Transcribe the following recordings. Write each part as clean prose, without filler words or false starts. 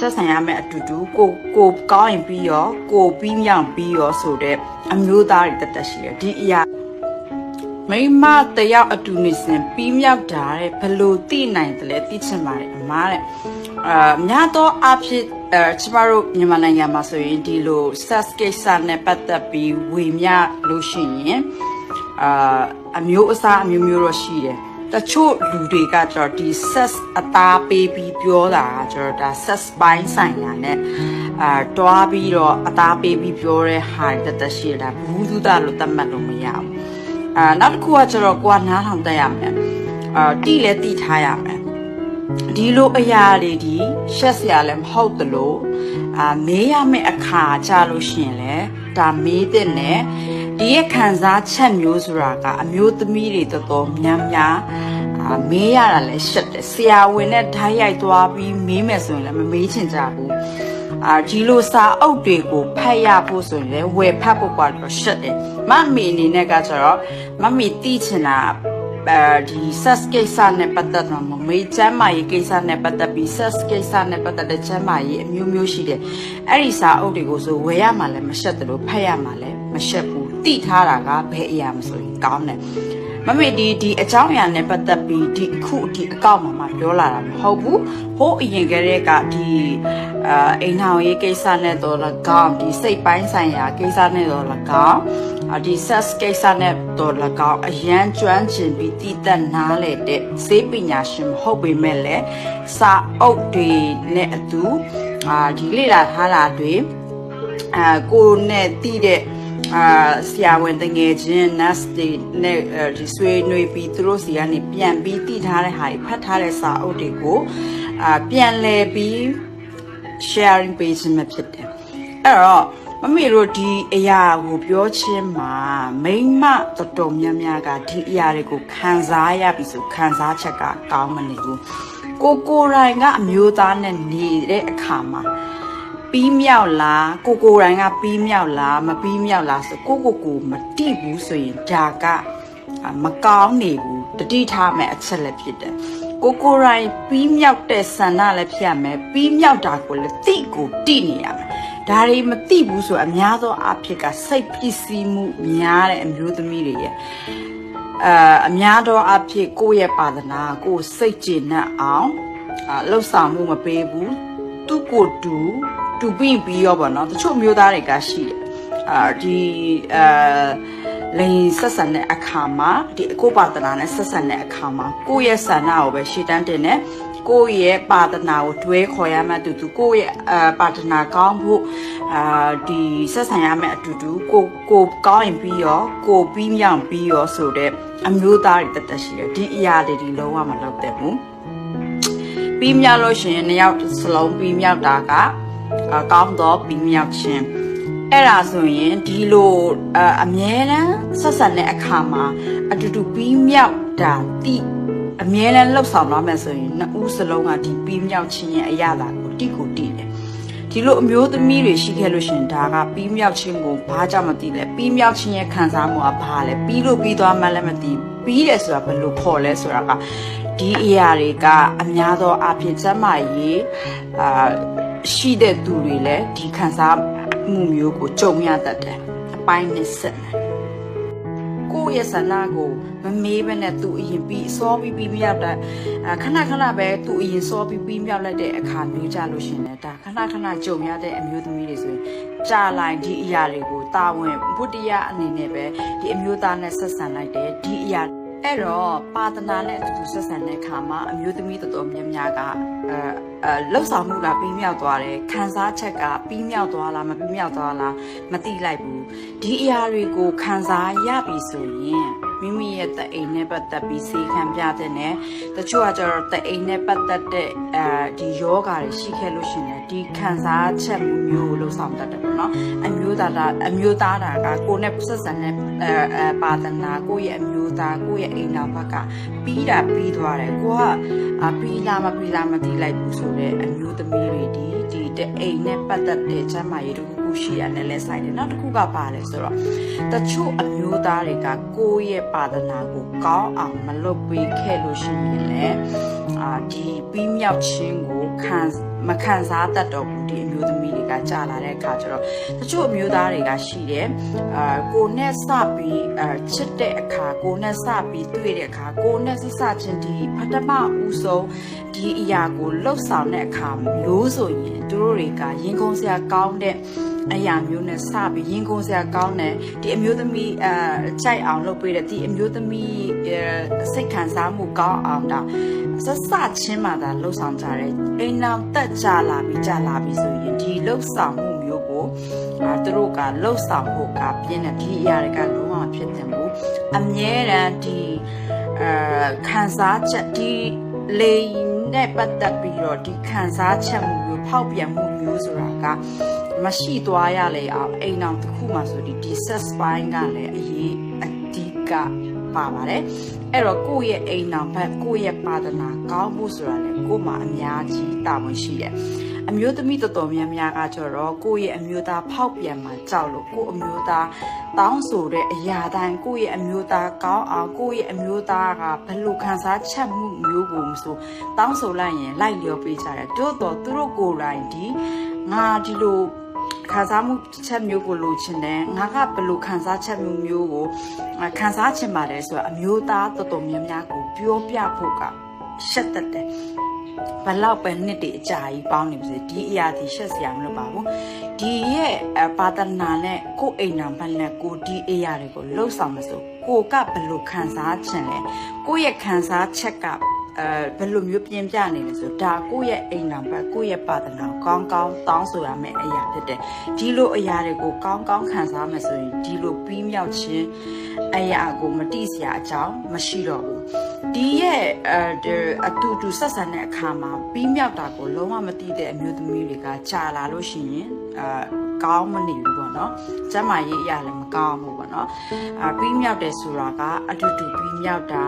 ဆက်ဆံရမယ့်အတူတူကိုကောင်းရင်ပြီးရောကိုပြီးမြောက်ပြီးရောဆိုတဲ့အမျိုးသားတွေတက်ရှိတယ်ဒီအရာမိမတယောက်အတူနေစဉ်ပြီးမြောက်တာတဲ့ဘလို့သိနိုင်တယ်လဲသိချင်ပါတယ်အမားတဲ့များသောအားဖြင့်ကျမတို့မြန်မာနိုင်ငံမှာဆိုရင်ဒီလို sex ကိစ္စနဲ့ပတ်သက်ပြီးဝေမျှလို့ရှိရင်အမျိုးအစားအမျိုးမျိုးတော့ရှိတယ်တချို့လူတွေကကျတော့ဒီ sex အသားပေးပြီးပြောတာကျတော့ဒါ sex ပိုင်းဆိုင်ရာနဲ့တွားပြီးတော့အသားပေးပြီးပြောတဲ့ဟာတက်ရှိတာဘူးသူသားလို့သတ်မှတ်လို့မရဘူးနောက်တစ်ခုကကျတော့ကိုကနားထောင်တတ်ရမယ်တိလည်းတိထားရမယ်ဒီလိုအရာတွေဒီရှက်စရာလည်းမဟုတ်သလိုမေးရမယ့်အခါကြလို့ရှိရင်လည်းဒါမေးတဲ့နဲ့ဒီရဲ့ခံစားချက်မျိုးဆိုတာကအမျိုးသမီးတွေတော်တော်များများမေးရတာလည်းရှက်တယ်ဆရာဝန်နဲ့ဓာတ်ရိုက်သွားပြီးမေးမယ်ဆိုရင်လည်းမမေးချင်ကြဘူးဒီလိုစာအုပ်တွေကိုဖတ်ရဖို့ဆိုရင်လည်းဝယ်ဖတ်ဖို့ကတော့ရှက်တယ်မမေအနေနဲ့ကကျတော့မမေသိချင်တာဒီ sex ကိစ္စနဲ့ပတ်သက်တော့မေးချမ်းမာရေးကိစ္စနဲ့ပတ်သက်ပြီး sex ကိစ္စနဲ့ပတ်သက်တဲ့ချမ်းမာရေးအမျိုးမျိုးရှိတယ်အဲ့ဒီစာအုပ်တွေကိုဆိုဝယ်ရမှာလည်းမရှက်တယ်လို့ဖတ်ရမှာလည်းမရှက်ဘူးသိထားတာကဘယ်အရာမဆိုရင်ကောင်းတယ်မမေဒီအကြောင်းအရာနဲ့ပတ်သက်ပြီးဒီအခုဒီအကောင့်မှာပြောလာတာမဟုတ်ဘူးဟိုးအရင်ကတည်းကဒီအိမ်ထောင်ရေးကိစ္စနဲ့တော့၎င်းဒီစိတ်ပိုင်းဆိုင်ရာကိစ္စနဲ့တော့၎င်းဒီ sex ကိစ္စနဲ့တော့၎င်းအရန်ကျွမ်းကျင်ပြီးတည်တတ်နားလေတဲ့စေပညာရှင်မဟုတ်ပေမဲ့လည်းစာအုပ်တွေနဲ့အတူဒီလေ့လာထားတာတွေကိုနဲ့တည်တဲ့ဆရာဝန်တငယ်ချင်း nurse တွေနဲ့ဒီဆွေးနွေးပြီးသူတို့စီကနေပြန်ပြီးတည်ထားတဲ့ဟာတွေဖတ်ထားတဲ့စာအုပ်တွေကိုပြန်လည်ပြီး sharing page မှာဖြစ်တယ်အဲ့တော့မမေတို့ဒီအရာကိုပြောချင်းမှာမိမတော်တော်များများကဒီအရာတွေကိုခံစားရပြီဆိုခံစားချက်ကကောင်းမနေဘူးကိုရိုင်းကအမျိုးသားနဲ့နေတဲ့အခါမှာပြီးမြောက်လားကိုရိုင်းကပြီးမြောက်လားမပြီးမြောက်လားဆိုကိုမတိဘူးဆိုရင်ဒါကမကောင်းနေဘူးတတိထားမယ်အချက်လည်းဖြစ်တယ်ကိုရိုင်းပြီးမြောက်တဲ့ဆန္ဒလည်းဖြစ်ရမယ်ပြီးမြောက်တာကိုလည်းတိကိုတိနေရမယ်ဒါတွေမသိဘူးဆိုအများသောအဖြစ်ကစိတ်ပစ္စည်းမှုများတဲ့အမျိုးသမီးတွေရဲ့အများသောအဖြစ်ကိုယ့်ရဲ့ပါဒနာကိုစိတ်ကျေနပ်အောင်လှုပ်ဆောင်မှုမပေးဘူးသူ့ကိုတူပြီးရောပေါ့နော်တချို့မျိုးသားတွေကရှိတယ်ဒီလိန်ဆက်ဆံတဲ့အခါမှာဒီကိုပါဒနာနဲ့ဆက်ဆံတဲ့အခါမှာကိုယ့်ရဲ့ဆန္ဒကိုပဲရှေ့တန်းတင်နေကိုယ့်ရဲ့ပါဒနာကိုတွဲခေါ်ရမှတူကိုယ့်ရဲ့ပါဒနာကောင်းဖို့ဒီဆက်ဆံရမယ့်အတူတူကိုကောင်းရင်ပြီးရောကိုပြီးမြောက်ပြီးရောဆိုတဲ့အမျိုးသားတွေတက်ရှိတယ်ဒီအရာတွေလုံးဝမလုပ်တတ်ဘူးပြီးမြောက်လို့ရှိရင်နှစ်ယောက်စလုံးပြီးမြောက်တာကကောင်းတော့ပြီးမြောက်ခြင်းအဲ့ဒါဆိုရင်ဒီလိုအမြဲတမ်းဆက်ဆံတဲ့အခါမှာအတူတူပြီးမြောက်တာတိအမြဲတမ်းလှုပ်ဆောင်သွားမယ်ဆိုရင်နှစ်ဦးစလုံးကဒီပြီးမြောက်ခြင်းရဲ့အရာတာကိုတိတယ်ဒီလိုအမျိုးသမီးတွေရှိခဲ့လို့ရှင်ဒါကပြီးမြောက်ခြင်းကိုဘာကြောင့်မသိလဲပြီးမြောက်ခြင်းရဲ့ခံစားမှုကဘာလဲပြီးလို့ပြီးသွားမှလည်းမသိပြီးတယ်ဆိုတာဘယ်လိုခေါ်လဲဆိုတာကဒီအရာတွေကအများသောအဖြစ်စမ်းမရေးရှိတဲ့သူတွေလည်းဒီခံစားမှုမျိုးကိုကြုံရတတ်တယ်အပိုင်းနဲ့ဆက်တယ်ကိုယ့်ရဲ့ဆန္ဒကိုမမေးဘဲနဲ့သူအရင်ပြီးစောပြီးမြောက်တာခဏပဲသူအရင်စောပြီးမြောက်လိုက်တဲ့အခါမျိုးကြလို့ရှင်လေဒါခဏကြုံရတဲ့အမျိုးသမီးတွေဆိုရင်ကြာလိုက်ဒီအရာတွေကိုတာဝန်ဘုဒ္ဓရအနေနဲ့ပဲဒီအမျိုးသားနဲ့ဆက်ဆံလိုက်တယ်ဒီအရာအဲ့တော့ပါဒနာနဲ့အတူဆက်ဆံတဲ့အခါမှာအမျိုးသမီးတော်တော်များများကလှုပ်ဆောင်မှုကပြီးမြောက်သွားတယ်ခံစားချက်ကပြီးမြောက်သွားလားမပြီးမြောက်သွားလားမသိလိုက်ဘူးဒီအရာတွေကိုခံစားရပြီဆိုရင်မိမိရဲ့တအိမ်နဲ့ပတ်သက်ပြီးစေခံပြတဲ့နဲ့တချို့ကကျတော့တအိမ်နဲ့ပတ်သက်တဲ့ဒီယောဂါတွေရှိခဲ့လို့ရှိရင်ဒီခံစားချက်မျိုးလှုပ်ဆောင်တတ်တယ်ပေါ့နော်အမျိုးသားတာကကိုယ်နဲ့ဆက်ဆံတဲ့ပါဒနာကိုယ့်ရဲ့အမျိုးသားကိုယ့်ရဲ့အိမ်တော်ဘက်ကပြီးသွားတယ်ကိုကပြီးလားမပြီးလားမသိလိုက်ဘူးဆိုတော့အမျိုးသမီးတွေဒီတအိမ်နဲ့ပတ်သက်တဲ့ကျမ်းမာရေးတစ်ခုရှိရတယ်လဲဆိုင်တယ်နောက်တစ်ခုကပါလဲဆိုတော့တချို့အမျိုးသားတွေကကိုယ့်ရဲ့ပါဒနာကိုကောင်းအောင်မလုပ်ပေးခဲ့လို့ရှိရင်လည်းဒီပြီးမြောက်ခြင်းကို မခံစားတတ်တော့ဘူးဒီအမျိုးသမီးတွေကကြာလာတဲ့အခါကျတော့တချို့အမျိုးသားတွေကရှိတယ်ကိုနဲ့စပြီးချစ်တဲ့အခါကိုနဲ့စပြီးတွေ့တဲ့အခါကိုနဲ့စချင်းဒီပထမဦးဆုံးဒီအရာကိုလှုပ်ဆောင်တဲ့အခါလို့ဆိုရင်သူတို့တွေကရင်ခုန်စရာကောင်းတဲ့အရာမျိုးနဲ့စပြီးရင်ခုန်စရာကောင်းတဲ့ဒီအမျိုးသမီးကြိုက်အောင်လုပ်ပေးတဲ့ဒီအမျိုးသမီးစိတ်ခံစားမှုကောင်းအောင်ဒါစချင်းမှသာလှုပ်ဆောင်ကြတယ်အိမ်နောက်တက်ကြလာပြီဆိုရင်ဒီလှုပ်ဆောင်မှုမျိုးကိုသူတို့ကလှုပ်ဆောင်ဖို့ကပြင်းတဲ့ဒီအရာတွေကလုံးဝဖြစ်တယ်ဘူးအမြဲတမ်းဒီခံစားချက်ဒီလေနဲ့ပတ်သက်ပြီးတော့ဒီခံစားချက်မှုမျိုးဖောက်ပြန်မှုမျိုးဆိုတာကမရှိသွားရလေအောင်အိမ်အောင်တစ်ခုမှဆိုဒီ sex ပိုင်းကလည်းအရေးအဓိကပါပါတယ်အဲ့တော့ကိုယ့်ရဲ့အိမ်အောင်ဘက်ကိုယ့်ရဲ့ပါဒနာကောင်းဖို့ဆိုတာလေကို့မှာအများကြီးတာဝန်ရှိတယ်အမျိုးသမီးတော်တော်များများကကြတော့ကိုယ့်ရဲ့အမျိုးသားဖောက်ပြန်မှာကြောက်လို့ကိုယ့်အမျိုးသားတောင်းဆိုတဲ့အရာတိုင်းကိုယ့်ရဲ့အမျိုးသားကောင်းအောင်ကိုယ့်ရဲ့အမျိုးသားကဘယ်လိုခံစားချက်မှုမျိုးကိုမဆိုတောင်းဆိုလိုက်ရင်လိုက်လျော်ပေးကြတယ်တို့တော့သူတို့ကိုယ်တိုင်ဒီငါဒီလိုခံစားမှုချက်မျိုးကိုလိုချင်တယ်ငါကဘယ်လိုခံစားချက်မျိုးကိုခံစားချင်ပါတယ်ဆိုတော့အမျိုးသားတော်တော်များများကိုပြောပြဖို့ကရှက်တတ်တယ်ဘလောက်ပဲနှစ်တည်းအကြာကြီးပေါင်းနေပါစေဒီအရာဒီရှက်စရာမလိုပါဘူးဒီရဲ့ပါတနာနဲ့ကိုယ်အိမ်နာမနဲ့ကိုဒီအရာတွေကိုလှုပ်ဆောင်မစို့ကိုကဘယ်လိုခံစားချင်လဲကိုရဲ့ခံစားချက်ကဘယ်လိုမျိုးပြင်ပြနေလဲဆိုဒါကိုယ့်ရဲ့အိမ်တော်ဘက်ကိုယ့်ရဲ့ပါဒနာကောင်းကောင်းတောင်းဆိုရမယ့်အရာဖြစ်တယ်ဒီလိုအရာတွေကိုကောင်းကောင်းခံစားမယ်ဆိုရင်ဒီလိုပြီးမြောက်ခြင်းအရာကိုမတိစရာအကြောင်းမရှိတော့ဘူးဒီရဲ့အတူဆက်ဆံတဲ့အခါမှာပြီးမြောက်တာကိုလုံးဝမတိတဲ့အမျိုးသမီးတွေကကြာလာလို့ရှိရင်ကောင်းမနေဘူးပေါ့နော်ကျမရေးအရာလည်းမကောင်းဘူးပေါ့နော်ပြီးမြောက်တယ်ဆိုတာကအတူပြီးမြောက်တာ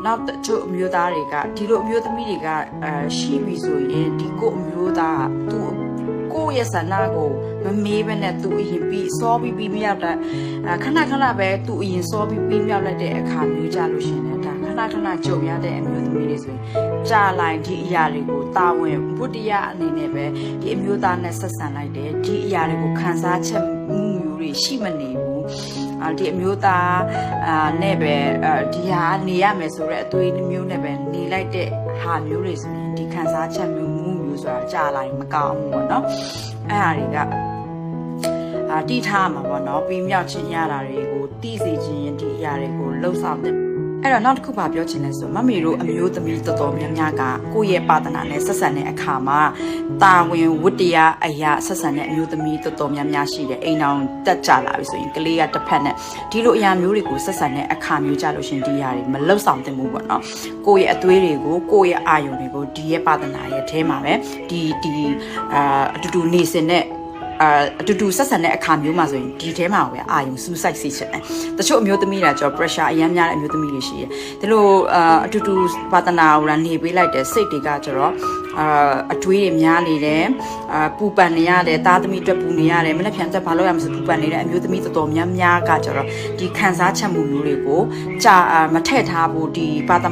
နောက်တချို့အမျိုးသားတွေကဒီလိုအမျိုးသမီးတွေကရှိပြီဆိုရင်ဒီကိုအမျိုးသားသူကိုရဲ့ဆန္ဒကိုမမေးဘဲနဲ့သူအရင်ပြီးစောပြီးမြောက်တဲ့ခဏပဲသူအရင်စောပြီးမြောက်လိုက်တဲ့အခါမျိုးကြလို့ရှင်တယ်ဒါခဏကြုံရတဲ့အမျိုးသမီးတွေဆိုရင်ကြာလိုက်ဒီအရာတွေကိုတာဝန်ဘုဒ္ဓရအနေနဲ့ပဲဒီအမျိုးသားနဲ့ဆက်ဆံလိုက်တယ်ဒီအရာတွေကိုခံစားချက်မှုမျိုးတွေရှိမနေဘူးဒီအမျိုးသားနဲ့ပဲဒီဟာနေရမယ်ဆိုတဲ့အသွေးမျိုးနဲ့ပဲနေလိုက်တဲ့ဟာမျိုးတွေဆိုရင်ဒီခံစားချက်မျိုးဆိုတာကြာလာရင်မကောင်းဘူးပေါ့နော်အဲ့ဟာတွေကတိထားမှာပေါ့နော်ပြီးမြောက်ချင်းရတာတွေကိုတိစေခြင်းဒီအရာတွေကိုလှုပ်ဆောင်တဲ့အဲ့တော့နောက်တစ်ခုပါပြောချင်လဲဆိုမမေတို့အမျိုးသမီးတော်တော်များများကကိုယ့်ရဲ့ပါဒနာနဲ့ဆက်ဆံတဲ့အခါမှာတာဝန်ဝတ္တရားအရာဆက်ဆံတဲ့အမျိုးသမီးတော်တော်များများရှိတယ်အိမ်အောင်တက်ကြလာပြီဆိုရင်ကလေးကတစ်ဖက်နဲ့ဒီလိုအရာမျိုးတွေကိုဆက်ဆံတဲ့အခါမျိုးကြလို့ရှင်ဒီအရာတွေမလှုပ်ဆောင်သင့်ဘူးပေါ့နော်ကိုယ့်ရဲ့အသွေးတွေကိုကိုယ့်ရဲ့အာယုံတွေကိုဒီရဲ့ပါဒနာရဲ့အဲမှာပဲဒီအတူနေစင်တဲ့အတူဆက်ဆံတဲ့အခါမျိုးမှာဆိုရင်ဒီထဲမှာပဲအာယုံစူးစိုက်စေချင်တယ်တချို့အမျိုးသမီးတွေကကြော pressure အများများတဲ့အမျိုးသမီးတွေရှိတယ်ဒီလိုအတူပါဒနာကိုနေပေးလိုက်တဲ့စိတ်တွေကကျတော့အတွေးတွေများနေတယ်ပူပန်နေရတယ်သားသမီးအတွက်ပူနေရတယ်မနေ့ပြန်တက်ဘာလို့ရမလဲပူပန်နေတဲ့အမျိုးသမီးတော်တော်များများကကျတော့ဒီခံစားချက်မှုမျိုးတွေကိုကြာမထည့်ထားဘူးဒီပါဒ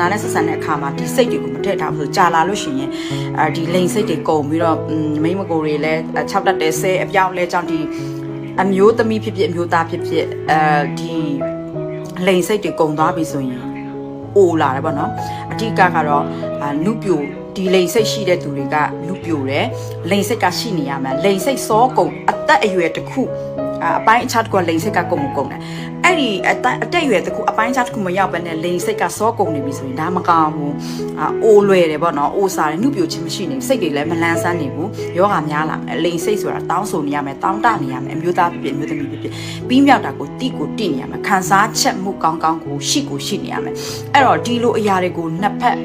နာနဲ့ဆက်ဆံတဲ့အခါမှာဒီစိတ်တွေကိုမထည့်ထားဘူးဆိုကြာလာလို့ရှိရင်ဒီလိန်စိတ်တွေကုန်ပြီးတော့မိမကိုတွေလည်း6တက်တဲ့ဆဲအပြောင်းလဲကြောင့်ဒီအမျိုးသမီးဖြစ်ဖြစ်အမျိုးသားဖြစ်ဖြစ်ဒီလိန်စိတ်တွေကုန်သွားပြီဆိုရင်အိုလာတယ်ပေါ့နော်အဓိကကတော့နုပြိုဒီလိန်စိတ်ရှိတဲ့သူတွေကနုပြိုတယ်လိန်စိတ်ကရှိနေရမယ်လိန်စိတ်စောကုန်အသက်အရွယ်တစ်ခုအပိုင်းအခြားတစ်ခုလိန်စိတ်ကကုန်တယ်အဲ့ဒီအတက်အရွယ်တစ်ခုအပိုင်းအခြားတစ်ခုမရောက်ဘဲနဲ့လိန်စိတ်ကစောကုန်နေပြီဆိုရင်ဒါမကောင်းဘူးအိုလွယ်တယ်ပေါ့နော်အိုစားတယ်နုပြိုခြင်းမရှိနေစိတ်တွေလည်းမလန်းဆန်းနေဘူးယောဂများလာမယ်လိန်စိတ်ဆိုတာတောင်းဆိုနေရမယ်တောင်းတနေရမယ်အမျိုးသားဖြစ်ဖြစ်အမျိုးသမီးဖြစ်ဖြစ်ပြီးမြောက်တာကိုတိနေရမယ်ခံစားချက်မှုကောင်းကိုရှိနေရမယ်အဲ့တော့ဒီလိုအရာတွေကိုနှစ်ဖက်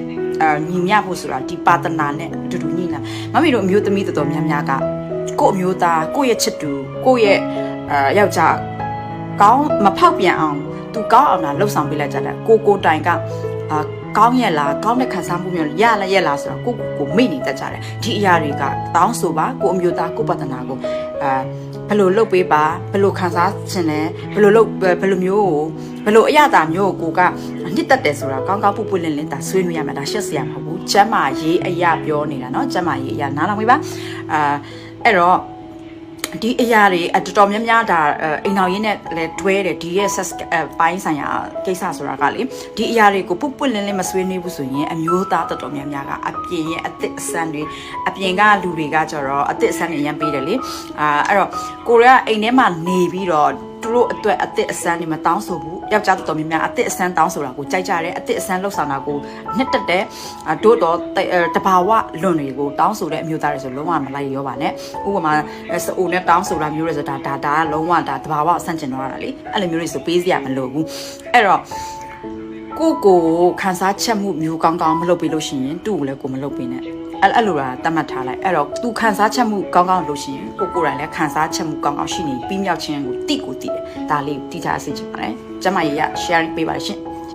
ညီမျှဖို့ဆိုတာဒီပါတနာနဲ့အတူတူညီလာမမီတို့အမျိုးသမီးတော်တော်များများကကို့အမျိုးသားကိုယ့်ရဲ့ချစ်သူကိုယ့်ရဲ့ယောက်ျားကောင်းမဖောက်ပြန်အောင်သူကောင်းအောင်လာလှုပ်ဆောင်ပေးလိုက်ကြတယ်ကိုတိုင်ကကောင်းရဲ့လားကောင်းတဲ့ခံစားမှုမျိုးရလားဆိုတော့ကိုမိနေတတ်ကြတယ်ဒီအရာတွေကတောင်းဆိုပါကိုအမျိုးသားကိုပတနာကိုဘ ယ်လိုလုပ်ပေးပါဘယ်လိုခံစားချင်လဲဘယ်လိုလုပ်ဘယ်လိုမျိုးကိုဘယ်လိုအရသာမျိုးကိုကနှစ်သက်တယ်ဆိုတာကောင်းကောင်းပုတ်ပွလင်းလင်းဒါဆွေးနွေးရမှာဒါရှက်စရာမဟုတ်ဘူးကျမ်းမာရေးအရာပြောနေတာเนาะကျမ်းမာရေးအရာနားလောင်ပြီပါအဲ့တော့ဒီအရာတွေတော်တော်များများဒါအိမ်တော်ရင်းနဲ့လည်းတွဲတယ်ဒီရဲ့ set ပိုင်းဆိုင်ရာကိစ္စဆိုတာကလေဒီအရာတွေကိုပုတ်ပွလင်းလင်းမဆွေးနွေးဘူးဆိုရင်အမျိုးသားတော်တော်များများကအပြင်ရဲ့အသစ်အဆန်းတွေအပြင်ကလူတွေကကြတော့အသစ်အဆန်းတွေရမ်းပေးတယ်လေအဲ့တော့ကိုရကအိမ်ထဲမှာနေပြီးတော့သူတို့အတွက်အသစ်အဆန်းတွေမတောင်းဆိုဘူးယောက်ျားတော်တော်များများအသစ်အဆန်းတောင်းဆိုတာကိုကြိုက်ကြတယ်အသစ်အဆန်းလှုပ်ဆောင်တာကိုနှစ်တက်တဲ့တို့တော့တဘာဝလွန်တွေကိုတောင်းဆိုတဲ့အမျိုးသားတွေဆိုလုံးဝမလိုက်ရောပါနဲ့ဥပမာစအိုနဲ့တောင်းဆိုတာမျိုးတွေဆိုတာဒါလုံးဝဒါတဘာဝဆန့်ကျင်တော့တာလေအဲ့လိုမျိုးတွေဆိုပေးစရာမလိုဘူးအဲ့တော့ကိုခန်းစားချက်မှုမျိုးကောင်းကောင်းမလုပ်ပေးလို့ရှိရင်သူ့ကိုလည်းကိုမလုပ်ပေးနဲ့အဲ့လိုတာတတ်မှတ်ထားလိုက်အဲ့တော့သူခန်းစားချက်မှုကောင်းကောင်းလို့ရှိရင်ကိုယ်တိုင်လည်းခန်းစားချက်မှုကောင်းကောင်းရှိနေပြီးမြောက်ခြင်းကိုတိတယ်ဒါလေးတိထားစေချင်ပါတယ်ကျမရေရ share ပေးပါရှင်